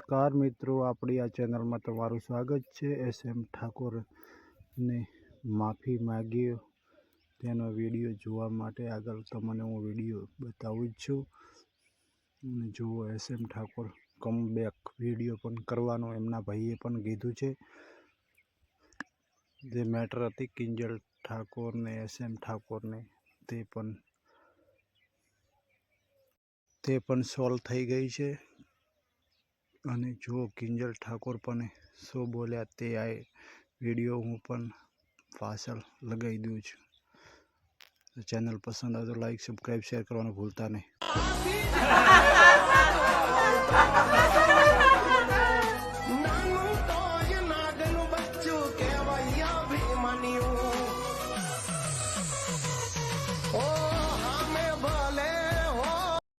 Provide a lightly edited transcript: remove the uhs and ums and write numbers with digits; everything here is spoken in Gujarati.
નમસ્કાર મિત્રો, આપણી આ ચેનલમાં તમારું સ્વાગત છે। SM ઠાકોરને માફી માગી તેનો વિડીયો જોવા માટે આગળ તમને હું વિડીયો બતાવું છું। અને જુઓ, SM ઠાકોર કમબેક વિડીયો પણ કરવાનો એમના ભાઈએ પણ કીધું છે। જે મેટર હતી કિંજલ ઠાકોરને SM ઠાકોરને તે પણ સોલ્વ થઈ ગઈ છે। અને જો કિંજલ ઠાકોર પણ શું બોલ્યા તે આ વિડીયો હું પણ પાછળ લગાવી દઉં છું। ચેનલ પસંદ આવે તો લાઈક, સબસ્ક્રાઈબ, શેર કરવાનું ભૂલતા નહીં।